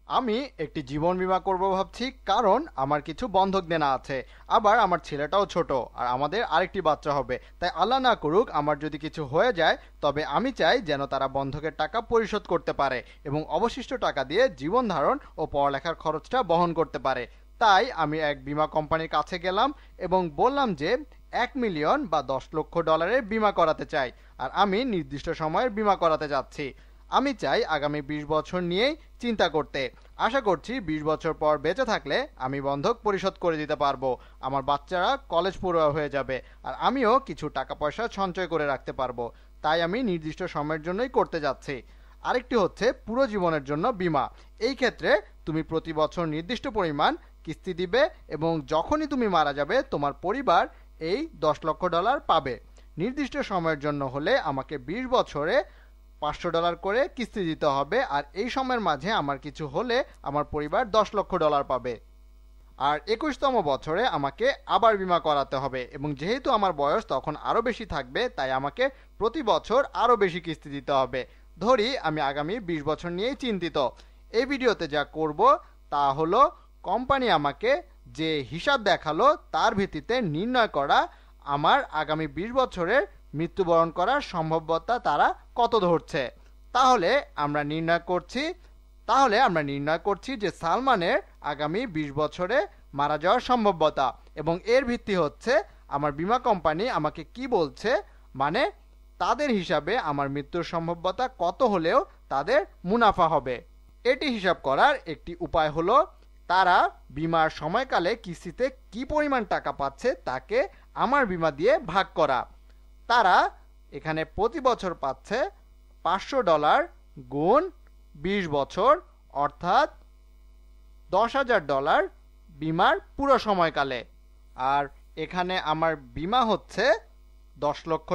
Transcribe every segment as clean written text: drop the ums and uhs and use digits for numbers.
আমি একটি জীবন বীমা করব ভাবছি, কারণ আমার কিছু বন্ধক দেনা আছে। আবার আমার ছেলেটাও ছোট, আর আমাদের আরেকটি বাচ্চা হবে। তাই আল্লাহ না করুক আমার যদি কিছু হয়ে যায়, তবে আমি চাই যেন তারা বন্ধকের টাকা পরিশোধ করতে পারে এবং অবশিষ্ট টাকা দিয়ে জীবন ধারণ ও পড়ালেখার খরচটা বহন করতে পারে। তাই আমি এক বীমা কোম্পানির কাছে গেলাম এবং বললাম যে 1 মিলিয়ন বা $10 লক্ষ বীমা করাতে চাই, আর আমি নির্দিষ্ট সময়ের বীমা করাতে যাচ্ছি। আমি চাই আগামী 20 বছর নিয়েই চিন্তা করতে। আশা করছি 20 বছর পর বেঁচে থাকলে আমি বন্ধক পরিশোধ করে দিতে পারবো। আমার বাচ্চারা কলেজ পড়ুয়া হয়ে যাবে, আর আমিও কিছু টাকা পয়সা সঞ্চয় করে রাখতে পারবো। তাই আমি নির্দিষ্ট সময়ের জন্যই করতে যাচ্ছি। আরেকটি হচ্ছে পুরো জীবনের জন্য বীমা। এই ক্ষেত্রে তুমি প্রতি বছর নির্দিষ্ট পরিমাণ কিস্তি দিবে এবং যখনই তুমি মারা যাবে তোমার পরিবার এই $10 লক্ষ পাবে। নির্দিষ্ট সময়ের জন্য হলে আমাকে 20 বছরে $500 করে কিস্তি দিতে হবে, আর এই সময়ের মাঝে আমার কিছু হলে আমার পরিবার $10 লক্ষ পাবে। আর 21তম বছরে আমাকে আবার বীমা করাতে হবে, এবং যেহেতু আমার বয়স তখন আরও বেশি থাকবে, তাই আমাকে প্রতি বছর আরও বেশি কিস্তি দিতে হবে। ধরি আমি আগামী 20 বছর নিয়েই চিন্তিত। এই ভিডিওতে যা করব তা হলো কোম্পানি আমাকে যে হিসাব দেখালো তার ভিত্তিতে নির্ণয় করা আমার আগামী 20 বছরের মৃত্যুবরণ করার সম্ভাব্যতা তারা কত ধরছে। তাহলে আমরা নির্ণয় করছি যে সালমানের আগামী 20 বছরে মারা যাওয়ার সম্ভাব্যতা, এবং এর ভিত্তি হচ্ছে আমার বীমা কোম্পানি আমাকে কি বলছে, মানে তাদের হিসাবে আমার মৃত্যুর সম্ভাব্যতা কত হলেও তাদের মুনাফা হবে। এটি হিসাব করার একটি উপায় হলো তারা বীমার সময়কালে কিস্তিতে কি পরিমাণ টাকা পাচ্ছে তাকে আমার বীমা দিয়ে ভাগ করা। তারা এখানে প্রতি বছর পাচ্ছে $500 গুণ 20 বছর, অর্থাৎ $10,000 বীমার পুরো সময়কালে। আর এখানে আমার বীমা হচ্ছে $10 লক্ষ,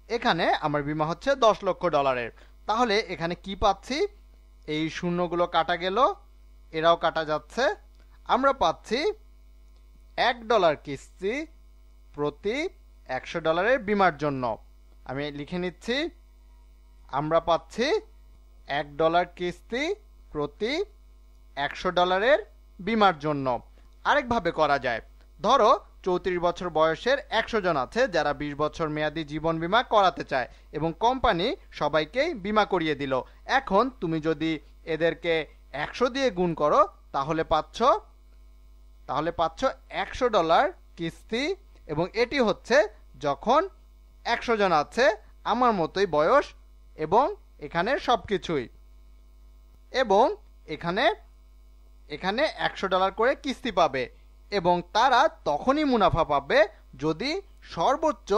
এখানে আমার বীমা হচ্ছে $10 লক্ষ। তাহলে এখানে কি পাচ্ছি? এই শূন্যগুলো কাটা গেল, এরাও কাটা যাচ্ছে। আমরা পাচ্ছি $1 কিস্তি প্রতি $100 বীমার জন্য। আমি লিখে নিচ্ছি, আমরা পাচ্ছি $1 কিস্তি প্রতি $100 বীমার জন্য। আরেকভাবে করা যায়, ধরো 34 বছর বয়সের 100 জন আছে যারা 20 বছর মেয়াদী জীবন বীমা করাতে চায়, এবং কোম্পানি সবাইকেই বীমা করিয়ে দিল। এখন তুমি যদি এদেরকে 100 দিয়ে গুণ করো তাহলে পাচ্ছ $100 কিস্তি, এবং এটি হচ্ছে যখন 100 জন আছে আমার মতোই বয়স এবং এখানে সবকিছুই, এবং এখানে $100 করে কিস্তি পাবে, এবং তারা তখনই মুনাফা পাবে যদি সর্বোচ্চ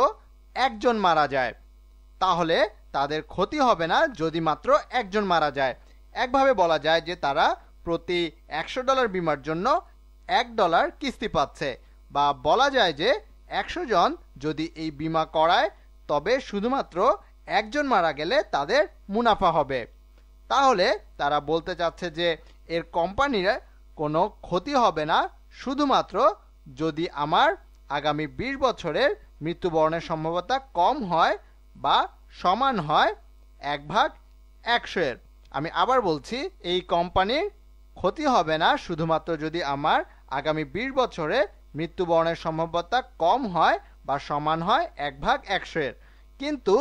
একজন মারা যায়। তাহলে তাদের ক্ষতি হবে না যদি মাত্র একজন মারা যায়। একভাবে বলা যায় যে তারা প্রতি $100 বীমার জন্য $1 কিস্তি পাচ্ছে, বা বলা যায় যে 100 জন যদি এই বীমা করায় তবে শুধুমাত্র একজন মারা গেলে তাদের মুনাফা হবে। তাহলে তারা বলতে চাচ্ছে যে এর কোম্পানির কোনো ক্ষতি হবে না, শুধুমাত্র যদি আমার আগামী 20 বছরের মৃত্যুবরণের সম্ভাবনা কম হয় বা সমান হয় 1/100। আমি আবার বলছি, এই কোম্পানির ক্ষতি হবে না শুধুমাত্র যদি আমার আগামী 20 বছরে মৃত্যুবরণের সম্ভাবনা কম হয় বা সমান হয় 1/100। কিন্তু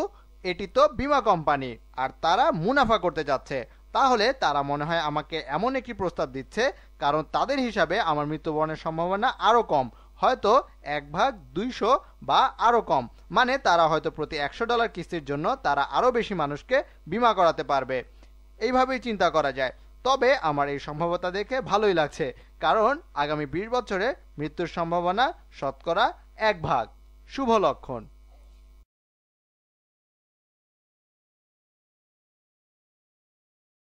এটি তো বীমা কোম্পানি, আর তারা মুনাফা করতে যাচ্ছে। তাহলে তারা মনে হয় আমাকে এমন একটি প্রস্তাব দিচ্ছে, কারণ তাদের হিসাবে আমার মৃত্যুবরণের সম্ভাবনা আরও কম, হয়তো 1/200 বা আরও কম। মানে তারা হয়তো প্রতি $100 কিস্তির জন্য তারা আরও বেশি মানুষকে বীমা করাতে পারবে। এইভাবেই চিন্তা করা যায়। তবে আমার এই সম্ভাবনা দেখে ভালোই লাগছে, কারণ আগামী 20 বছরে মৃত্যুর সম্ভাবনা শতকরা 1 ভাগ। শুভ লক্ষণ।